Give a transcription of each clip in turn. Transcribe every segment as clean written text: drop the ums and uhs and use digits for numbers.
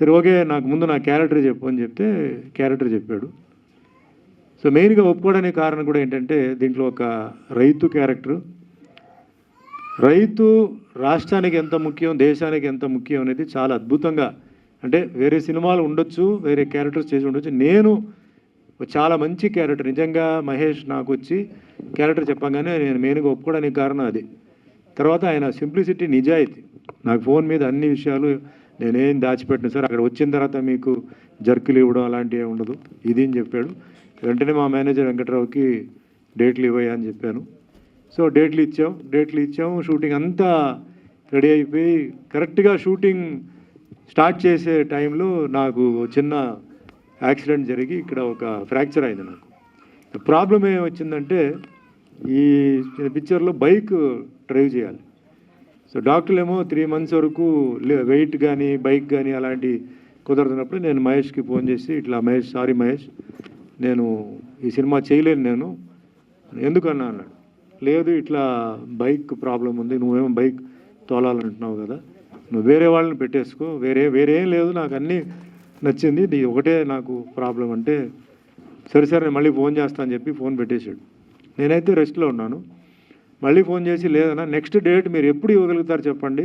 సరే ఓకే, నాకు ముందు నా క్యారెక్టర్ చెప్పు అని చెప్తే క్యారెక్టర్ చెప్పాడు. సో మెయిన్గా ఒప్పుకోవడానికి కారణం కూడా ఏంటంటే దీంట్లో ఒక రైతు క్యారెక్టర్. రైతు రాష్ట్రానికి ఎంత ముఖ్యం, దేశానికి ఎంత ముఖ్యం అనేది చాలా అద్భుతంగా, అంటే వేరే సినిమాలు ఉండొచ్చు, వేరే క్యారెక్టర్స్ చేసి ఉండొచ్చు, నేను చాలా మంచి క్యారెక్టర్ నిజంగా మహేష్ నాకు వచ్చి క్యారెక్టర్ చెప్పగానే నేను మెయిన్గా ఒప్పుకోవడానికి కారణం అది. తర్వాత ఆయన సింప్లిసిటీ, నిజాయితీ. నాకు ఫోన్ మీద అన్ని విషయాలు నేనేం దాచిపెట్టిన సార్, అక్కడ వచ్చిన తర్వాత మీకు జర్కులు ఇవ్వడం అలాంటివి ఉండదు ఇది అని చెప్పాడు. వెంటనే మా మేనేజర్ వెంకట్రావుకి డేట్లు ఇవ్వయా అని చెప్పాను. సో డేట్లు ఇచ్చాము. షూటింగ్ అంతా రెడీ అయిపోయి కరెక్ట్గా షూటింగ్ స్టార్ట్ చేసే టైంలో నాకు చిన్న యాక్సిడెంట్ జరిగి ఇక్కడ ఒక ఫ్రాక్చర్ అయింది. నాకు ప్రాబ్లం ఏమొచ్చిందంటే ఈ పిక్చర్లో బైక్ డ్రైవ్ చేయాలి. సో డాక్టర్లు ఏమో 3 months వరకు వెయిట్ కానీ బైక్ కానీ అలాంటి కుదరదున్నప్పుడు నేను మహేష్కి ఫోన్ చేసి ఇట్లా సారీ మహేష్, నేను ఈ సినిమా చేయలేను, నేను ఎందుకన్నా అన్నాడు. లేదు ఇట్లా బైక్ ప్రాబ్లం ఉంది, నువ్వేమో బైక్ తోలాలంటున్నావు కదా, నువ్వు వేరే వాళ్ళని పెట్టేసుకో, వేరే ఏం లేదు, నాకు అన్నీ నచ్చింది, ఇది ఒకటే నాకు ప్రాబ్లం అంటే సరే నేను మళ్ళీ ఫోన్ చేస్తాను అని చెప్పి ఫోన్ పెట్టేశాడు. నేనైతే రెస్ట్లో ఉన్నాను. మళ్ళీ ఫోన్ చేసి లేదన్నా నెక్స్ట్ డేట్ మీరు ఎప్పుడు ఇవ్వగలుగుతారు చెప్పండి,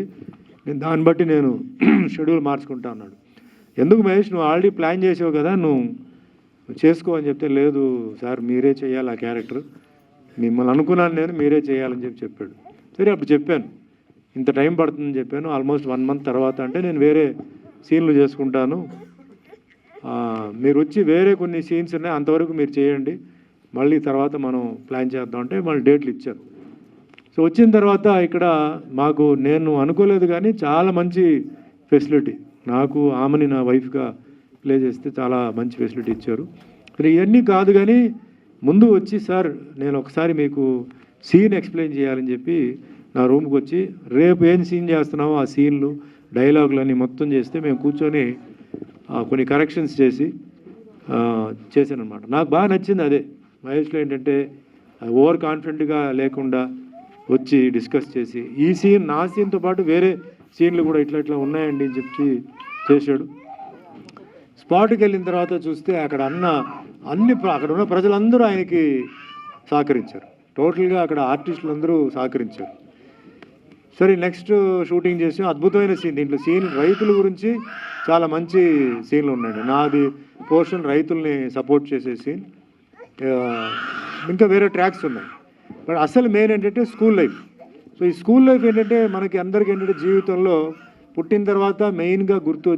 నేను దాన్ని బట్టి నేను షెడ్యూల్ మార్చుకుంటా అన్నాడు. ఎందుకు మహేష్, నువ్వు ఆల్రెడీ ప్లాన్ చేసావు కదా, నువ్వు చేసుకో అని చెప్తే లేదు సార్ మీరే చేయాలి ఆ క్యారెక్టర్, మిమ్మల్ని అనుకున్నాను నేను, మీరే చేయాలని చెప్పాడు. సరే అప్పుడు చెప్పాను ఇంత టైం పడుతుందని చెప్పాను. ఆల్మోస్ట్ 1 month తర్వాత అంటే నేను వేరే సీన్లు చేసుకుంటాను, మీరు వచ్చి వేరే కొన్ని సీన్స్ ఉన్నాయి అంతవరకు మీరు చేయండి, మళ్ళీ తర్వాత మనం ప్లాన్ చేద్దాం అంటే మళ్ళీ డేట్లు ఇచ్చారు. సో వచ్చిన తర్వాత ఇక్కడ మాకు నేను అనుకోలేదు కానీ చాలా మంచి ఫెసిలిటీ, నాకు ఆమెని నా వైఫ్గా ప్లే చేస్తే చాలా మంచి ఫెసిలిటీ ఇచ్చారు. మరి ఇవన్నీ కాదు కానీ ముందు వచ్చి సార్ నేను ఒకసారి మీకు సీన్ ఎక్స్ప్లెయిన్ చేయాలని చెప్పి నా రూమ్కి వచ్చి రేపు ఏం సీన్ చేస్తున్నామో ఆ సీన్లు డైలాగులు అన్నీ మొత్తం చేస్తే మేము కూర్చొని కొన్ని కరెక్షన్స్ చేసి చేశాను అనమాట. నాకు బాగా నచ్చింది అదే. మహేష్లో ఏంటంటే ఓవర్ కాన్ఫిడెంట్గా లేకుండా వచ్చి డిస్కస్ చేసి ఈ సీన్ నా సీన్తో పాటు వేరే సీన్లు కూడా ఇట్లా ఉన్నాయండి అని చెప్పి చేశాడు. స్పాట్కి వెళ్ళిన తర్వాత చూస్తే అక్కడ అక్కడ ఉన్న ప్రజలందరూ ఆయనకి సహకరించారు. టోటల్గా అక్కడ ఆర్టిస్టులు అందరూ సహకరించారు. సరే నెక్స్ట్ షూటింగ్ చేసి అద్భుతమైన సీన్, దీంట్లో సీన్ రైతుల గురించి చాలా మంచి సీన్లు ఉన్నాయండి. నాది పోర్షన్ రైతుల్ని సపోర్ట్ చేసే సీన్, ఇంకా వేరే ట్రాక్స్ ఉన్నాయి. బట్ అసలు మెయిన్ ఏంటంటే స్కూల్ లైఫ్. సో ఈ స్కూల్ లైఫ్ ఏంటంటే మనకి అందరికీ ఏంటంటే జీవితంలో పుట్టిన తర్వాత మెయిన్గా గుర్తు